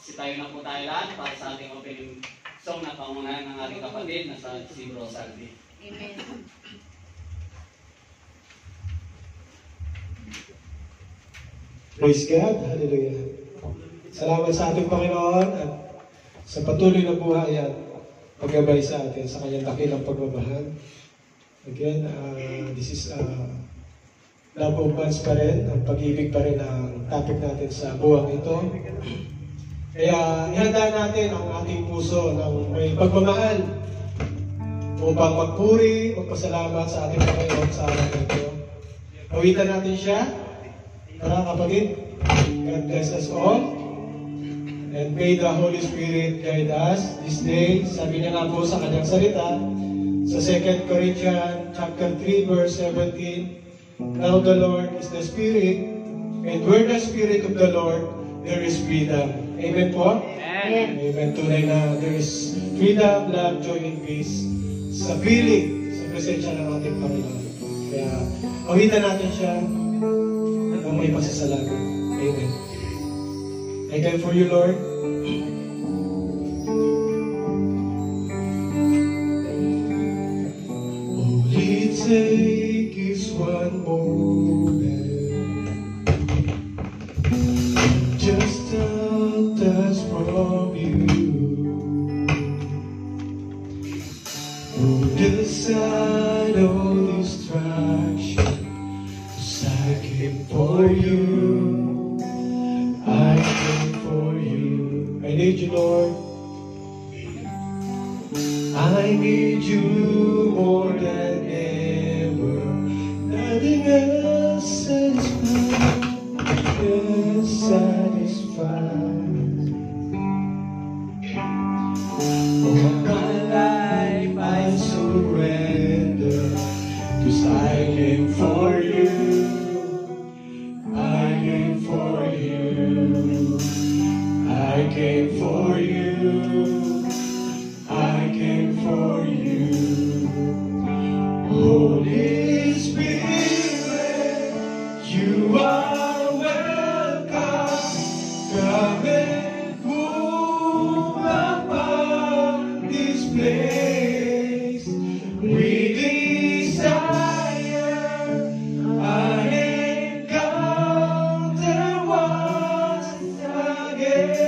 Tayo na po tayo lahat para sa ating opening song na pangunahan ng ating kapatid na si Bro Salvi. Amen. Praise God. Hallelujah. Salamat sa ating Panginoon at sa patuloy na buhay at paggabay sa atin sa kanyang dakilang pagmamahal. Again, this is love of months pa rin, ang pag-ibig pa rin ang topic natin sa buwang ito. Kaya ihanda natin ang ating puso ng may pagmamahal upang magpuri, magpasalamat sa ating Panginoon sa araw na ito. Awitan natin siya. Tara kapatid, God bless us all. And may the Holy Spirit guide us this day. Sabi niya nga po sa kanyang salita, sa 2 Corinthians chapter 3 verse 17, now the Lord is the Spirit, and where the Spirit of the Lord, there is freedom. Amen po? Amen. Amen. Tunay na there is freedom, love, joy, and peace sa piling, sa presensya ng ating Panginoon. Kaya awitan natin siya ng may pasasalamat. Amen. I come for you, Lord. Only take is one moment, just a touch from you. Put aside all distraction, 'cause I came for you. I came for you. I need you, Lord. I need you more than ever. Nothing else satisfies. Else satisfies. Oh, my life I surrender, 'cause I came for you. I came for you. I came for you. I came for you. Holy Spirit, you are welcome. Come and move upon this place. We desire an encounter once again.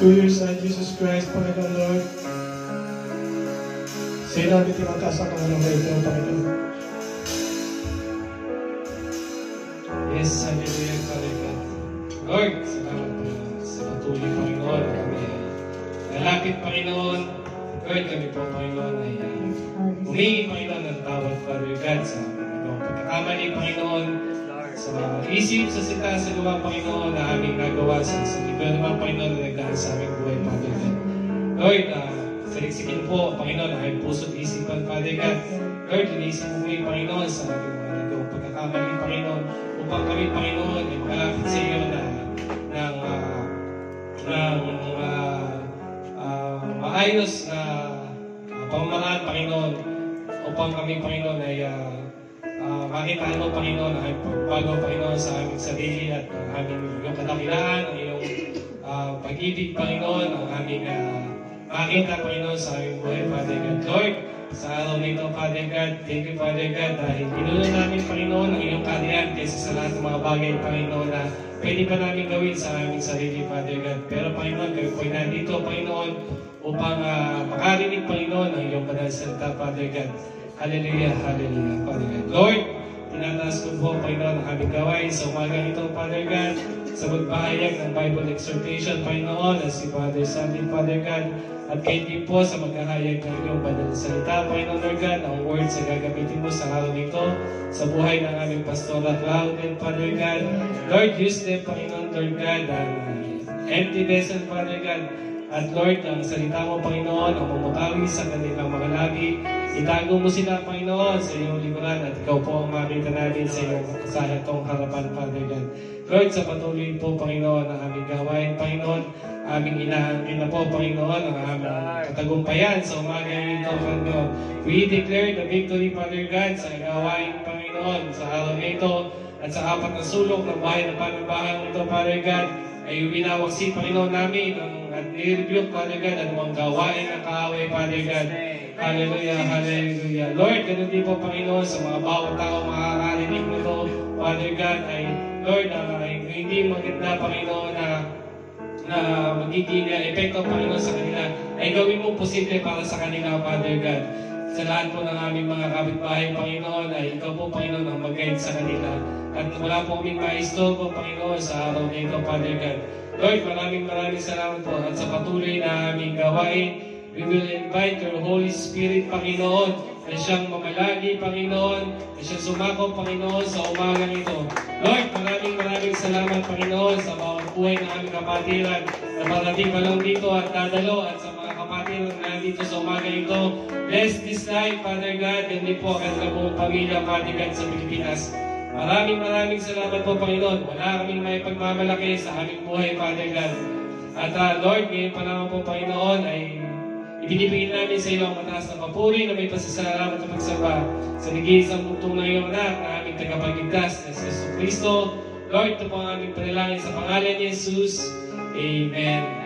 through your Son, Jesus Christ, Panginoon Lord. Sa'yo namin tinataas ang araw na ito, Panginoon. Yes, hallelujah, Father God. Lord, salamat po sa patuloy, Panginoon. Kami ay lalapit, Panginoon. Lord, kami po, Panginoon, ay humingi, Panginoon, ng tawad, Father God, sa mga pagkakamali, Panginoon, sa mga isip, sa sita, sa gawa, Panginoon, na aming nagawa sa libo naman, Panginoon, na nagdaan sa aming buhay, Father God. Lord, saliksikin po, Panginoon, ang aming puso't isipan, Father God. Lord, linisin mo kami, Panginoon, sa aming mga nagawang pagkakamali, Panginoon, upang kami, Panginoon, ay malapit sa iyo na maayos na pamamaraan, Panginoon, upang kami, Panginoon, ay makita mo, Panginoon, ay pagbago, Panginoon, sa aming sarili at ang aming iyong kadakilaan, ang iyong pag-ibig, Panginoon, ang aming makita, Panginoon, sa aming buhay, Father God. Lord, sa araw nito, Father God, thank you, Father God, dahil ginulo namin, Panginoon, ang iyong kaharian kaysa sa lahat ng mga bagay, Panginoon, na pwede pa namin gawin sa aming sarili, Father God. Pero, Panginoon, kami po'y nandito, Panginoon, upang makarinig, Panginoon, ang iyong banal salita, Father God. Hallelujah, hallelujah, Father God. Lord, tinataas ko po, Panginoon, ang aming gawain sa umagang ito, Father God, sa magbahayag ng Bible exhortation, Panginoon, at si Father Sandy, Father God, at kayo din po sa maghahayag ng iyong banal na salita, Panginoon, Lord God, ang words na gagamitin mo sa araw nito, sa buhay ng aming Pastora Claudine, Father God. Lord, use them, Panginoon, Lord God, ang empty vessel, Father God. At Lord, ang salita mo, Panginoon, ang mamutawi sa kanilang mga labi. Itago mo sila, Panginoon, sa iyong likuran at ikaw po ang makita natin sa iyong kasalatong harapan, Father God. Lord, sa patuloy po, Panginoon, ang aming gawain, Panginoon, aming inaangkin na po, Panginoon, ang aming katagumpayan sa umaga nito, Panginoon. We declare the victory, Father God, sa gawain, Panginoon, sa araw nito at sa apat na sulok ng bahay na panambahan nito, Father God, ay winawagsi, Panginoon, namin at i-rebuke, Father God, anumang gawain ng kaaway, Father God. Hallelujah, hallelujah. Lord, ganun din po, Panginoon, sa mga bawat tao makakarinig nito, Father God, ay Lord, ay hindi maganda, Panginoon, na magiging epekto, Panginoon, sa kanila, ay gawin mo posible para sa kanila, Father God. Sa lahat po ng aming mga kapitbahay, Panginoon, ay ikaw po, Panginoon, ang mag-guide sa kanila. At wala po kaming maistorbo, Panginoon, sa araw na ito, Father God. Lord, maraming salamat po. At sa patuloy na aming gawain, we will invite your Holy Spirit, Panginoon, na siyang mamalagi, Panginoon, na siyang sumako, Panginoon, sa umagang ito. Lord, maraming salamat, Panginoon, sa bawat buhay ng aming kapatiran na parating pa lang dito at dadalo at sa mga kapatiran na nandito sa umagang ito. Bless this night, Father God, and din po ang buong pamilya, Father God, sa Pilipinas. Maraming salamat po, Panginoon. Wala kaming may pagmamalaki sa aming buhay, Father God. At Lord, ngayon pa naman po, Panginoon, ay ibinibigin namin sa iyo ang mataas na papuri na may pasasalamat at pagsamba sa nag-iisang bugtong ng iyong anak na aming tagapagligtas na si Jesu Cristo. Lord, ito po ang aming panalangin sa pangalan ni Jesus. Amen.